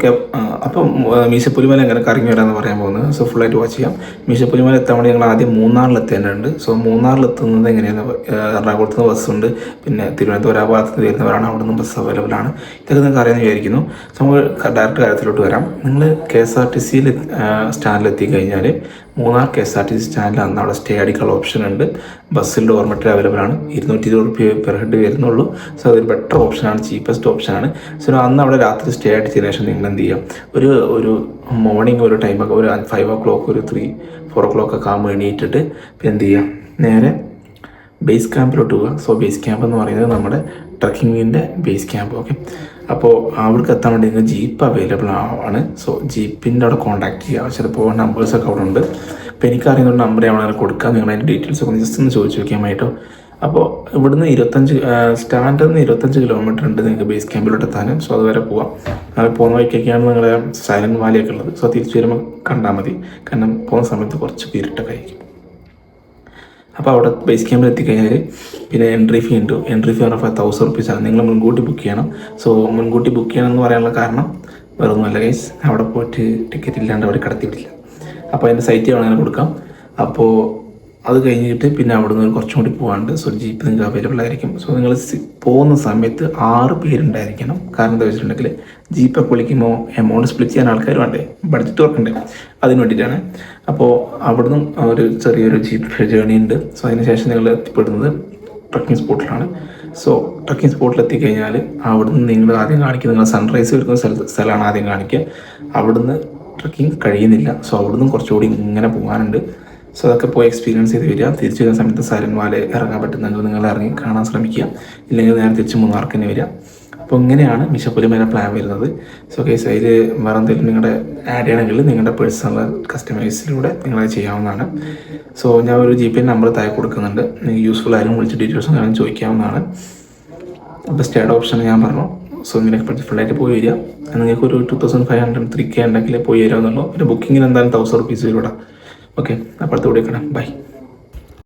Okay. അപ്പം മീശപ്പുലിമല എങ്ങനെ കറങ്ങി വരാമെന്ന് പറയാൻ പോകുന്നത്. സോ ഫുള്ളായിട്ട് വാച്ച് ചെയ്യാം. മീശപ്പുലിമല എത്താൻ വേണ്ടി ഞങ്ങൾ ആദ്യം മൂന്നാറിലെത്തേണ്ടതുണ്ട്. സോ മൂന്നാറിലെത്തുന്നത് എങ്ങനെയാണ്, എറണാകുളത്ത് നിന്ന് ബസ്സുണ്ട്, പിന്നെ തിരുവനന്തപുരം ആ ഭാഗത്ത് നിന്ന് വരുന്നവരാണ്, അവിടെ നിന്ന് ബസ് അവൈലബിൾ ആണ്. ഇതൊക്കെ നിങ്ങൾക്ക് അറിയാമെന്ന് വിചാരിക്കുന്നു. സോ നമുക്ക് ഡയറക്റ്റ് കാര്യത്തിലോട്ട് വരാം. നിങ്ങൾ KSRTC സ്റ്റാൻഡിലെത്തി കഴിഞ്ഞാൽ മൂന്നാർ KSRTC സ്റ്റാൻഡിൽ അന്ന് അവിടെ സ്റ്റേ അടിക്കാനുള്ള ഓപ്ഷൻ ഉണ്ട്. ബസ്സിൽ ഡോർമെറ്ററി അവൈലബിൾ ആണ്. 220 രൂപ പെർ ഹെഡ് വരുന്നുള്ളൂ. സോ അതൊരു ബെറ്റർ ഓപ്ഷനാണ്, ചീപ്പസ്റ്റ് ഓപ്ഷനാണ്. സോ അന്ന് അവിടെ രാത്രി സ്റ്റേ അടിച്ചതിന് ശേഷം നിങ്ങൾ എന്ത് ചെയ്യാം, ഒരു മോർണിംഗ് ഒരു ടൈമൊക്കെ ഒരു 5 o'clock, ഒരു 3-4 o'clock ഒക്കെ ആകുമ്പോൾ എണീറ്റിട്ട് പിന്നെ എന്ത് ചെയ്യാം, നേരെ ബേസ് ക്യാമ്പിലോട്ട് പോവുക. സോ ബേസ് ക്യാമ്പ് എന്ന് പറയുന്നത് നമ്മുടെ ട്രക്കിങ്ങിൻ്റെ ബേസ് ക്യാമ്പ്. ഓക്കെ, അപ്പോൾ അവിടേക്ക് എത്താൻ വേണ്ടി നിങ്ങൾക്ക് ജീപ്പ് അവൈലബിൾ ആണ്. സോ ജീപ്പിൻ്റെ അവിടെ കോൺടാക്ട് ചെയ്യുക. ചിലപ്പോൾ നമ്പേഴ്സൊക്കെ അവിടെ ഉണ്ട്. അപ്പോൾ എനിക്കറിയുന്ന ഒരു നമ്പർ അവിടെ കൊടുക്കാം. നിങ്ങൾ അതിൻ്റെ ഡീറ്റെയിൽസ് ഒക്കെ ജസ്റ്റ് ഒന്ന് ചോദിച്ചു നോക്കിയാൽ മതിട്ടോ. അപ്പോൾ ഇവിടുന്ന് 25 നിന്ന് 25 കിലോമീറ്റർ ഉണ്ട് നിങ്ങൾക്ക് ബേസ് ക്യാമ്പിലോട്ട് എത്താനും. സോ അതുവരെ പോവാം. പോകുന്ന വഴിക്കൊക്കെയാണ് നിങ്ങളുടെ സൈലൻറ്റ് വാലിയൊക്കെ ഉള്ളത്. സോ തിരിച്ചു വരുമ്പോൾ കണ്ടാൽ മതി, കാരണം പോകുന്ന സമയത്ത് കുറച്ച് ഇരുട്ടൊക്കെ ആയിരിക്കും. അപ്പോൾ അവിടെ ബേസ് ക്യാമ്പിൽ എത്തിക്കഴിഞ്ഞാൽ പിന്നെ എൻട്രി ഫീ ഉണ്ട്. എൻട്രി ഫീ പറഞ്ഞാൽ 1000 റുപ്പീസാണ്. നിങ്ങൾ മുൻകൂട്ടി ബുക്ക് ചെയ്യണം. സോ മുൻകൂട്ടി ബുക്ക് ചെയ്യണം എന്ന് പറയാനുള്ള കാരണം വേറെ ഒന്നുമല്ല ഗൈസ്, അവിടെ പോയിട്ട് ടിക്കറ്റ് ഇല്ലാണ്ട് അവിടെ കടത്തിവിടില്ല. അപ്പോൾ അതിൻ്റെ സൈറ്റ് വേണമെങ്കിൽ കൊടുക്കാം. അപ്പോൾ അത് കഴിഞ്ഞിട്ട് പിന്നെ അവിടെ നിന്ന് കുറച്ചും കൂടി പോകാണ്ട്. സോ ജീപ്പ് നിങ്ങൾക്ക് അവൈലബിൾ ആയിരിക്കും. സോ നിങ്ങൾ പോകുന്ന സമയത്ത് 6 പേരുണ്ടായിരിക്കണം. കാരണം എന്താ വെച്ചിട്ടുണ്ടെങ്കിൽ ജീപ്പൊക്കെ വിളിക്കുമ്പോൾ എമൗണ്ട് സ്പ്ലിറ്റ് ചെയ്യാൻ ആൾക്കാർ വേണ്ടേ, ബഡ്ജറ്റ് വർക്കണ്ടേ, അതിന് വേണ്ടിയിട്ടാണ്. അപ്പോൾ അവിടുന്ന് ഒരു ചെറിയൊരു ജീപ്പ് ജേണി ഉണ്ട്. സോ അതിന് ശേഷം നിങ്ങൾ എത്തിപ്പെടുന്നത് ട്രക്കിംഗ് സ്പോട്ടിലാണ്. സോ ട്രക്കിംഗ് സ്പോട്ടിൽ എത്തിക്കഴിഞ്ഞാൽ അവിടുന്ന് നിങ്ങൾ ആദ്യം കാണിക്കുക, നിങ്ങൾ സൺറൈസ് വരുന്ന സ്ഥലമാണ് ആദ്യം കാണിക്കുക. അവിടുന്ന് ട്രക്കിംഗ് കഴിയുന്നില്ല. സോ അവിടുന്ന് കുറച്ചുകൂടി ഇങ്ങനെ പോകാനുണ്ട്. സോ അതൊക്കെ പോയി എക്സ്പീരിയൻസ് ചെയ്ത് വരിക. തിരിച്ചു വരുന്ന സമയത്ത് സൈലൻറ്റ് വാലി ഇറങ്ങാൻ പറ്റുന്നെങ്കിൽ നിങ്ങൾ ഇറങ്ങി കാണാൻ ശ്രമിക്കുക. ഇല്ലെങ്കിൽ നേരെ തിരിച്ച് മൂന്നാർക്ക് തന്നെ വരിക. അപ്പോൾ ഇങ്ങനെയാണ് മീശപ്പുലിമല പ്ലാൻ വരുന്നത്. സോ കേസ് അതിൽ വേറെ എന്തെങ്കിലും നിങ്ങളുടെ ആഡ് ചെയ്യണമെങ്കിൽ നിങ്ങളുടെ പേഴ്സണൽ കസ്റ്റമൈസിലൂടെ നിങ്ങളത് ചെയ്യാവുന്നതാണ്. സോ ഞാൻ ഒരു GP നമ്പർ താഴെ കൊടുക്കുന്നുണ്ട്. നിങ്ങൾക്ക് യൂസ്ഫുൾ ആയാലും വിളിച്ച് ഡീറ്റെയിൽസും ഞാൻ ചോദിക്കാവുന്നതാണ്. ബെസ്റ്റ് ആഡ് ഓപ്ഷൻ ഞാൻ പറഞ്ഞു. സോ ഇങ്ങനെ ഫുള്ളായിട്ട് പോയി വരിക. നിങ്ങൾക്ക് ഒരു 2500 3K ഉണ്ടെങ്കിൽ പോയി വരാമെന്നുള്ളൂ. പിന്നെ ബുക്കിങ്ങിന് എന്തായാലും 1000 റുപ്പീസ് വരും. ഓക്കെ, അപ്പോഴത്തെ കൂടെ കാണാം. ബൈ.